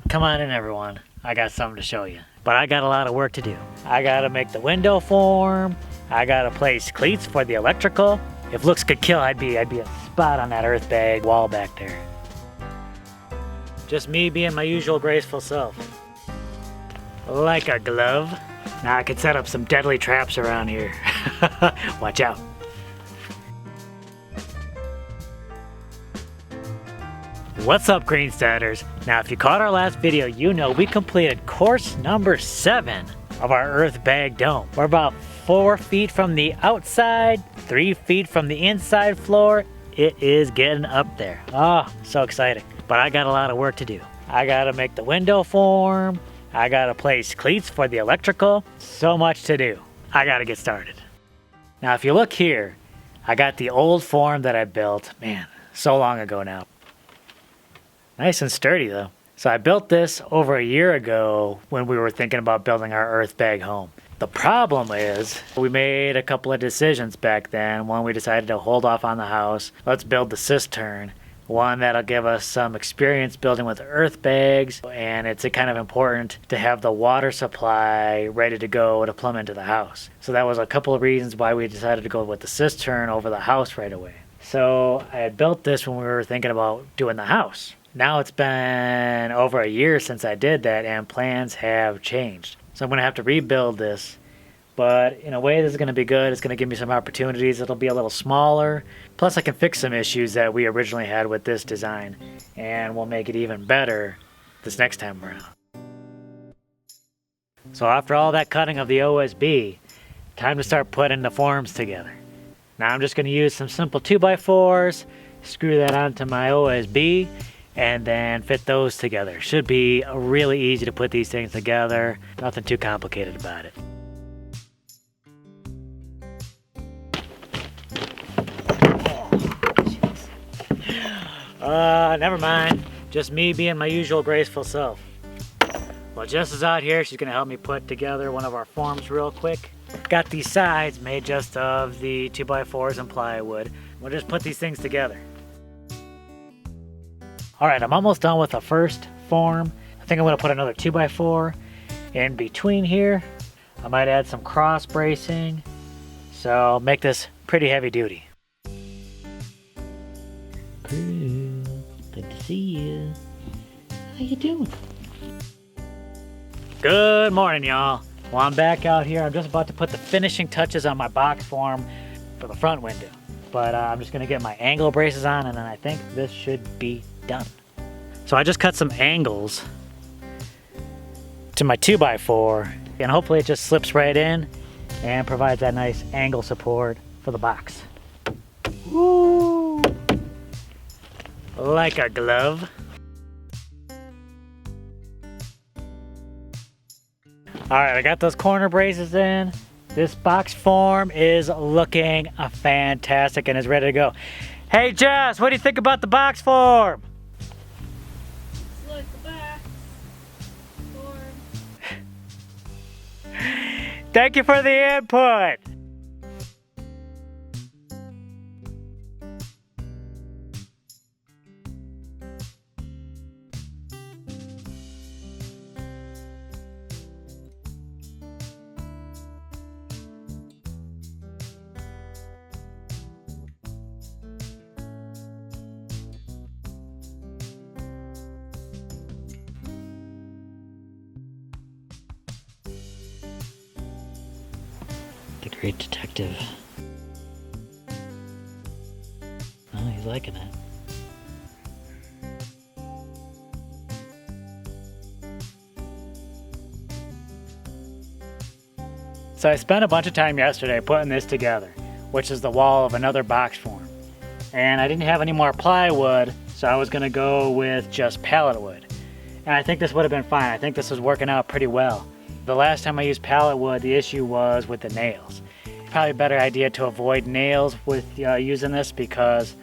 Come on in, everyone. I got something to show you. But I got a lot of work to do. I gotta make the window form. I gotta place cleats for the electrical. If looks could kill, I'd be a spot on that Earthbag wall back there. Just me being my usual graceful self. Like a glove. Now I could set up some deadly traps around here. Watch out. What's up, Greensteaders? Now if you caught our last video, you know we completed course number 7 of our Earthbag dome. We're about 4 feet from the outside, 3 feet from the inside floor. It is getting up there. Oh, so exciting. But I got a lot of work to do. I gotta make the window form. I gotta place cleats for the electrical. So much to do. I gotta get started. Now if you look here, I got the old form that I built, man, so long ago now. Nice and sturdy though. So I built this over a year ago when we were thinking about building our Earthbag home. The problem is we made a couple of decisions back then. One, we decided to hold off on the house. Let's build the cistern. One that'll give us some experience building with Earthbags, and it's kind of important to have the water supply ready to go to plumb into the house. So that was a couple of reasons why we decided to go with the cistern over the house right away. So I had built this when we were thinking about doing the house. Now it's been over a year since I did that, and plans have changed. So I'm going to have to rebuild this. But in a way, this is going to be good. It's going to give me some opportunities. It'll be a little smaller. Plus, I can fix some issues that we originally had with this design. And we'll make it even better this next time around. So after all that cutting of the OSB, time to start putting the forms together. Now I'm just going to use some simple 2x4s, screw that onto my OSB, and then fit those together. Should be really easy to put these things together. Nothing too complicated about it. Never mind. Just me being my usual graceful self. Well, Jess is out here. She's gonna help me put together one of our forms real quick. Got these sides made just of the 2x4s and plywood. We'll just put these things together. Alright, I'm almost done with the first form. I think I'm gonna put another 2x4 in between here. I might add some cross bracing. So make this pretty heavy duty. Good to see you. How you doing? Good morning, y'all. Well, I'm back out here. I'm just about to put the finishing touches on my box form for the front window. But I'm just gonna get my angle braces on, and then I think this should be done. So I just cut some angles to my 2x4, and hopefully it just slips right in and provides that nice angle support for the box. Woo! Like a glove. Alright, I got those corner braces in. This box form is looking fantastic and is ready to go. Hey Jess, what do you think about the box form? It's like the box form. Thank you for the input. The great detective. Oh, he's liking it. So I spent a bunch of time yesterday putting this together, which is the wall of another box form. And I didn't have any more plywood, so I was gonna go with just pallet wood. And I think this would have been fine. I think this was working out pretty well. The last time I used pallet wood, the issue was with the nails. Probably a better idea to avoid nails with using this, because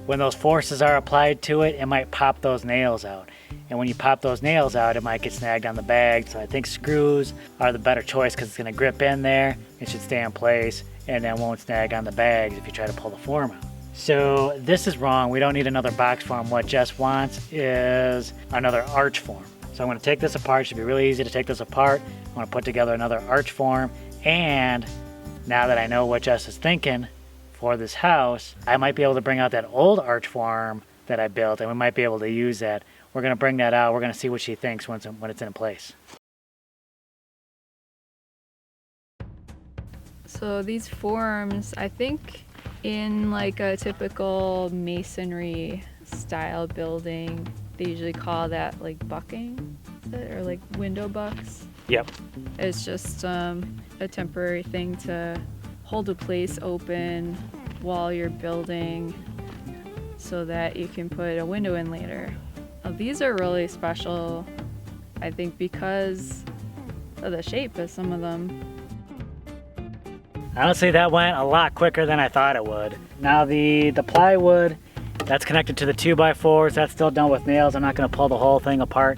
when those forces are applied to it, it might pop those nails out. And when you pop those nails out, it might get snagged on the bag. So I think screws are the better choice, because it's going to grip in there, it should stay in place, and then won't snag on the bags if you try to pull the form out. So this is wrong. We don't need another box form. What Jess wants is another arch form. So I'm going to take this apart. It should be really easy to take this apart. I want to put together another arch form, and now that I know what Jess is thinking for this house, I might be able to bring out that old arch form that I built, and we might be able to use that. We're going to bring that out. We're going to see what she thinks when it's in place. So these forms, I think in like a typical masonry style building, they usually call that like bucking, or like window bucks. Yep. It's just a temporary thing to hold a place open while you're building so that you can put a window in later. These are really special, I think, because of the shape of some of them. Honestly, that went a lot quicker than I thought it would. Now the plywood, that's connected to the 2x4s. That's still done with nails. I'm not going to pull the whole thing apart.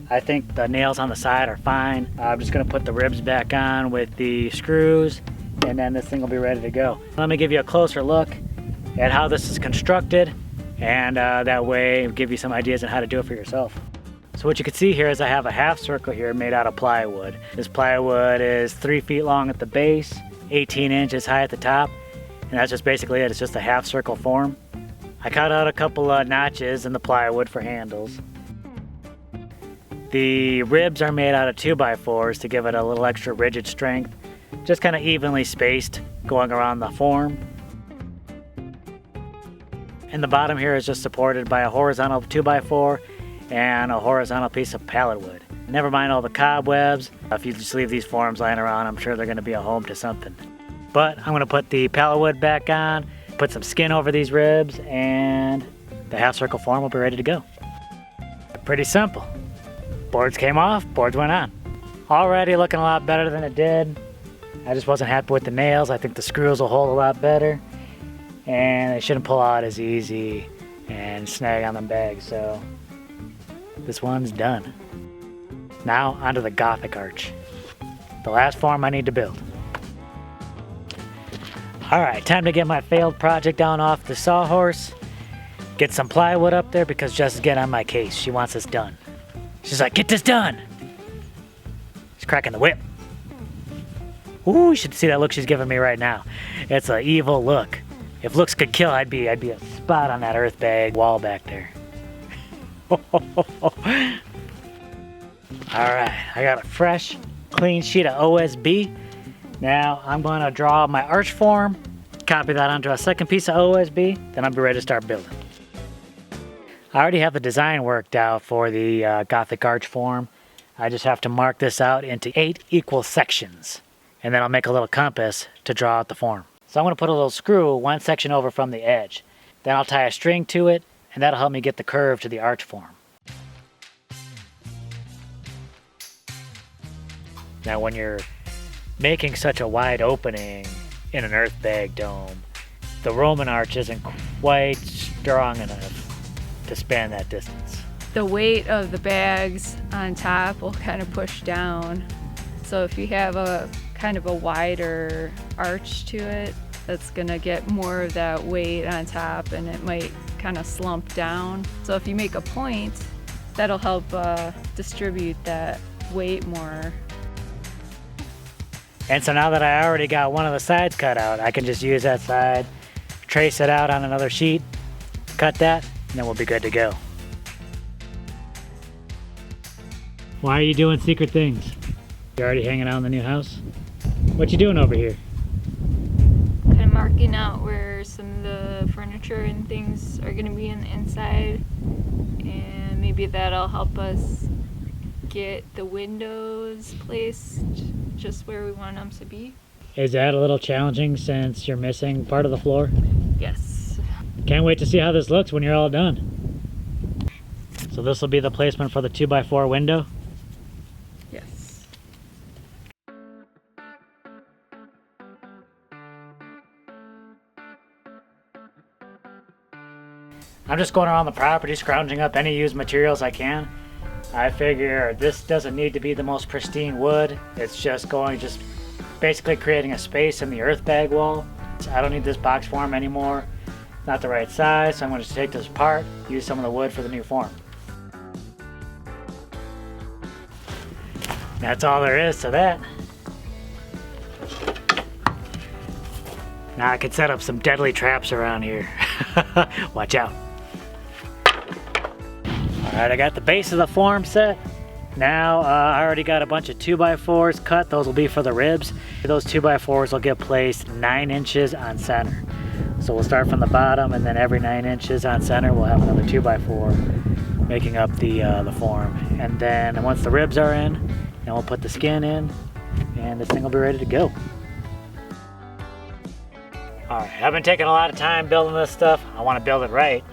I think the nails on the side are fine. I'm just going to put the ribs back on with the screws, and then this thing will be ready to go. Let me give you a closer look at how this is constructed, and that way give you some ideas on how to do it for yourself. So what you can see here is I have a half circle here made out of plywood. This plywood is 3 feet long at the base, 18 inches high at the top, and that's just basically it. It's just a half circle form. I cut out a couple of notches in the plywood for handles. The ribs are made out of 2x4s to give it a little extra rigid strength, just kind of evenly spaced going around the form. And the bottom here is just supported by a horizontal 2x4 and a horizontal piece of pallet wood. Never mind all the cobwebs. If you just leave these forms lying around, I'm sure they're going to be a home to something. But I'm going to put the pallet wood back on, put some skin over these ribs, and the half circle form will be ready to go. Pretty simple. Boards came off, boards went on. Already looking a lot better than it did. I just wasn't happy with the nails. I think the screws will hold a lot better, and they shouldn't pull out as easy and snag on the bags. So this one's done. Now onto the Gothic arch, the last form I need to build. All right, time to get my failed project down off the sawhorse. Get some plywood up there because Jess is getting on my case. She wants this done. She's like, get this done. She's cracking the whip. Ooh, you should see that look she's giving me right now. It's an evil look. If looks could kill, I'd be a spot on that Earthbag wall back there. All right, I got a fresh, clean sheet of OSB. Now I'm going to draw my arch form, copy that onto a second piece of OSB, then I'll be ready to start building. I already have the design worked out for the Gothic arch form. I just have to mark this out into 8 equal sections, and then I'll make a little compass to draw out the form. So I'm going to put a little screw one section over from the edge. Then I'll tie a string to it, and that'll help me get the curve to the arch form. Now when you're making such a wide opening in an Earthbag dome, the Roman arch isn't quite strong enough to span that distance. The weight of the bags on top will kind of push down. So if you have a kind of a wider arch to it, that's gonna get more of that weight on top, and it might kind of slump down. So if you make a point, that'll help distribute that weight more. And so now that I already got one of the sides cut out, I can just use that side, trace it out on another sheet, cut that, and then we'll be good to go. Why are you doing secret things? You already hanging out in the new house? What you doing over here? Kind of marking out where some of the furniture and things are gonna be on the inside, and maybe that'll help us get the windows placed just where we want them to be. Is that a little challenging since you're missing part of the floor? Yes. Can't wait to see how this looks when you're all done. So this will be the placement for the 2x4 window? Yes. I'm just going around the property scrounging up any used materials I can. I figure this doesn't need to be the most pristine wood. It's just basically creating a space in the Earthbag wall. I don't need this box form anymore. Not the right size, so I'm going to take this apart, use some of the wood for the new form. That's all there is to that. Now I could set up some deadly traps around here. Watch out. Alright, I got the base of the form set. Now I already got a bunch of 2x4s cut. Those will be for the ribs. Those 2x4s will get placed 9 inches on center. So we'll start from the bottom, and then every 9 inches on center we'll have another 2x4 making up the form. And then once the ribs are in, then we'll put the skin in, and this thing will be ready to go. Alright, I've been taking a lot of time building this stuff. I want to build it right,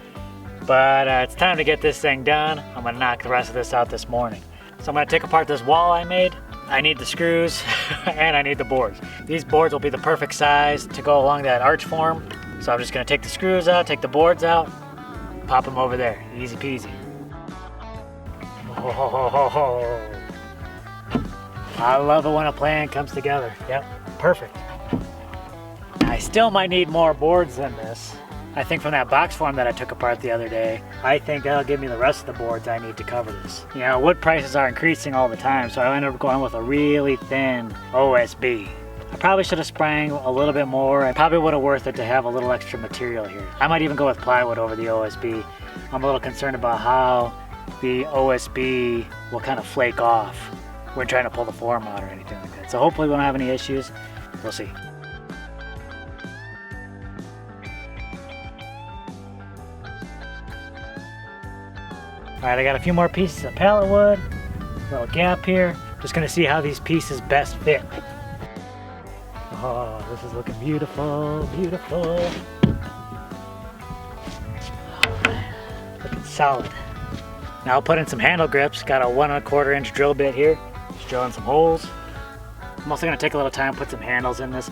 but it's time to get this thing done. I'm going to knock the rest of this out this morning. So I'm going to take apart this wall I made. I need the screws and I need the boards. These boards will be the perfect size to go along that arch form. So I'm just going to take the screws out, take the boards out, pop them over there. Easy peasy. Oh, I love it when a plan comes together. Yep, perfect. I still might need more boards than this. I think from that box form that I took apart the other day, I think that'll give me the rest of the boards I need to cover this. You know, wood prices are increasing all the time, so I ended up going with a really thin OSB. I probably should have sprang a little bit more. It probably would have worth it to have a little extra material here. I might even go with plywood over the OSB. I'm a little concerned about how the OSB will kind of flake off when trying to pull the form out or anything like that. So hopefully we don't have any issues. We'll see. Alright, I got a few more pieces of pallet wood, little gap here. Just gonna see how these pieces best fit. Oh, this is looking beautiful, beautiful. Oh, man. Looking solid. Now I'll put in some handle grips. Got a 1 1/4 inch drill bit here. Just drilling some holes. I'm also gonna take a little time, put some handles in this.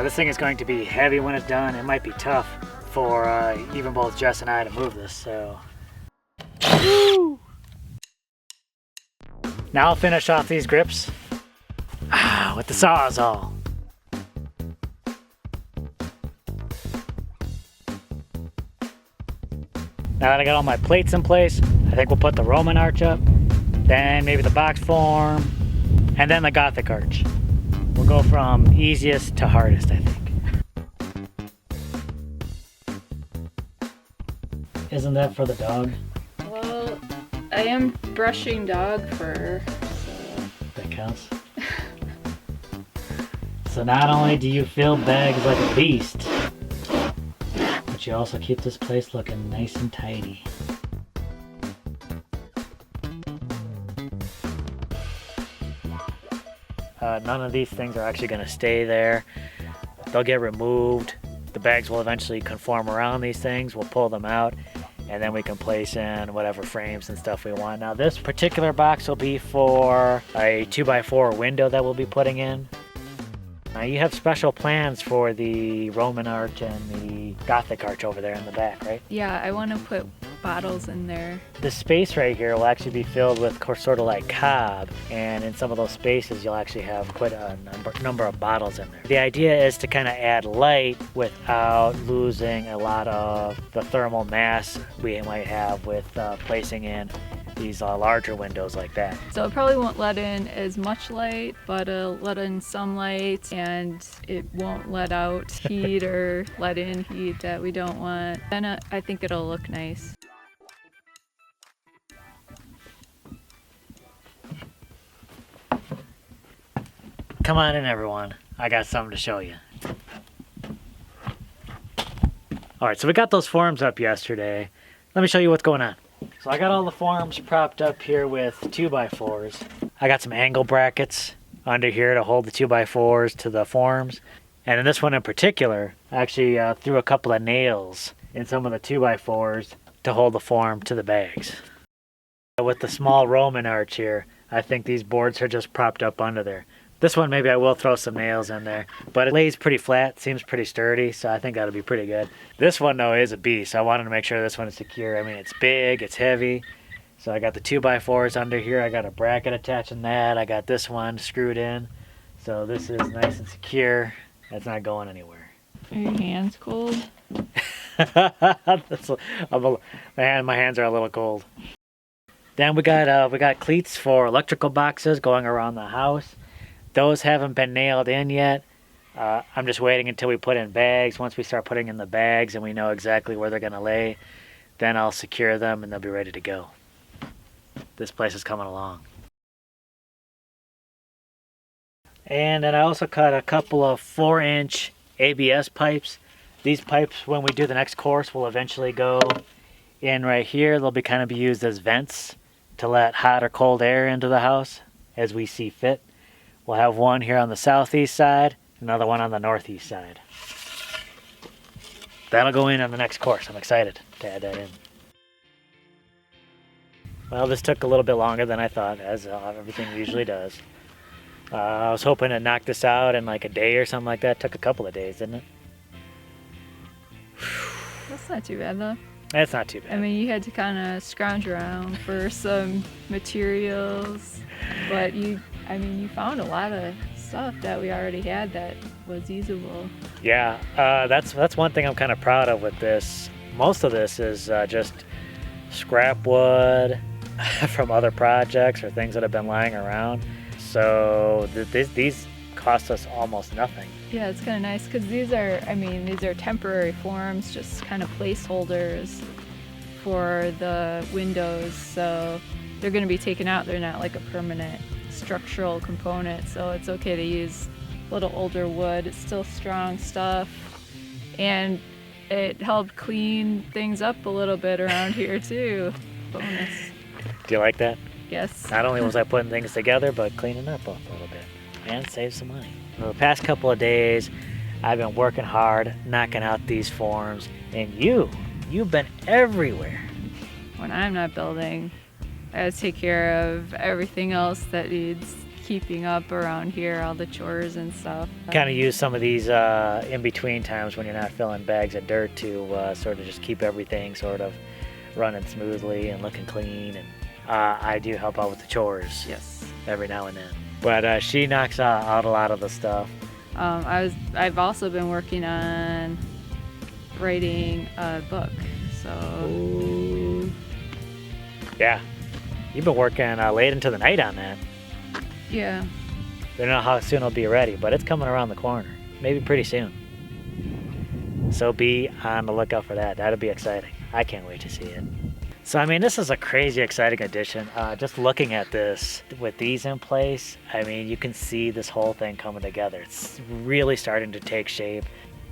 This thing is going to be heavy when it's done. It might be tough for even both Jess and I to move this, so. Woo! Now I'll finish off these grips with the Sawzall. Now that I got all my plates in place, I think we'll put the Roman arch up, then maybe the box form, and then the Gothic arch. We'll go from easiest to hardest, I think. Isn't that for the dog? Well, I am brushing dog fur, so... That counts. So not only do you fill bags like a beast, but you also keep this place looking nice and tidy. None of these things are actually going to stay there. They'll get removed. The bags will eventually conform around these things. We'll pull them out, and then we can place in whatever frames and stuff we want. Now this particular box will be for a 2x4 window that we'll be putting in. Now you have special plans for the Roman arch and the Gothic arch over there in the back, right? Yeah, I want to put bottles in there. The space right here will actually be filled with sort of like cob, and in some of those spaces you'll actually have quite a number of bottles in there. The idea is to kind of add light without losing a lot of the thermal mass we might have with placing in these larger windows like that. So it probably won't let in as much light, but it'll let in some light, and it won't let out heat or let in heat that we don't want. Then I think it'll look nice. Come on in, everyone. I got something to show you. Alright, so we got those forms up yesterday. Let me show you what's going on. So I got all the forms propped up here with 2x4s. I got some angle brackets under here to hold the 2x4s to the forms. And in this one in particular, I actually threw a couple of nails in some of the 2x4s to hold the form to the bags. With the small Roman arch here, I think these boards are just propped up under there. This one maybe I will throw some nails in there, but it lays pretty flat, seems pretty sturdy, so I think that'll be pretty good. This one though is a beast, so I wanted to make sure this one is secure. I mean, it's big, it's heavy, so I got the 2x4s under here, I got a bracket attaching that, I got this one screwed in, so this is nice and secure. That's not going anywhere. Are your hands cold? My hands are a little cold. Then we got cleats for electrical boxes going around the house. Those haven't been nailed in yet. I'm just waiting until we put in bags. Once we start putting in the bags and we know exactly where they're gonna lay, then I'll secure them and they'll be ready to go. This place is coming along. And then I also cut a couple of 4-inch ABS pipes. These pipes, when we do the next course, will eventually go in right here. They'll be kind of be used as vents to let hot or cold air into the house as we see fit. We'll have one here on the southeast side, another one on the northeast side. That'll go in on the next course. I'm excited to add that in. Well, this took a little bit longer than I thought, as everything usually does. I was hoping to knock this out in like a day or something like that. Took a couple of days, didn't it? That's not too bad though. That's not too bad. I mean, you had to kind of scrounge around for some materials, but you found a lot of stuff that we already had that was usable. Yeah, that's one thing I'm kind of proud of with this. Most of this is just scrap wood from other projects or things that have been lying around. So these cost us almost nothing. Yeah, it's kind of nice because these are temporary forms, just kind of placeholders for the windows. So they're going to be taken out. They're not like a permanent structural component. So it's okay to use a little older wood. It's still strong stuff. And it helped clean things up a little bit around here too. Bonus. Do you like that? Yes. Not only was I putting things together, but cleaning up a little bit and save some money. For the past couple of days, I've been working hard, knocking out these forms, and you've been everywhere. When I'm not building, I have to take care of everything else that needs keeping up around here, all the chores and stuff. Kind of use some of these in-between times when you're not filling bags of dirt to sort of just keep everything sort of running smoothly and looking clean. And I do help out with the chores. Yes. Every now and then. But she knocks out a lot of the stuff. I've also been working on writing a book. So. Ooh. Yeah. You've been working late into the night on that. Yeah. I don't know how soon it'll be ready, but it's coming around the corner. Maybe pretty soon. So be on the lookout for that. That'll be exciting. I can't wait to see it. So, I mean, this is a crazy exciting addition. Just looking at this with these in place, I mean, you can see this whole thing coming together. It's really starting to take shape.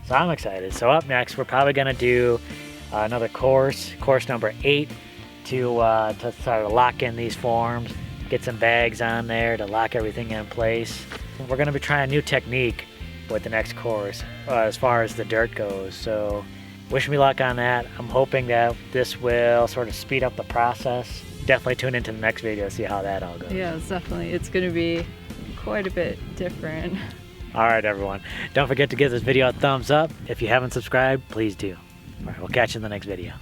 So I'm excited. So up next, we're probably going to do another course number 8, to sort of lock in these forms, get some bags on there to lock everything in place. We're going to be trying a new technique with the next course as far as the dirt goes. So wish me luck on that. I'm hoping that this will sort of speed up the process. Definitely tune into the next video to see how that all goes. Yeah, it's going to be quite a bit different. All right, everyone. Don't forget to give this video a thumbs up. If you haven't subscribed, please do. All right, we'll catch you in the next video.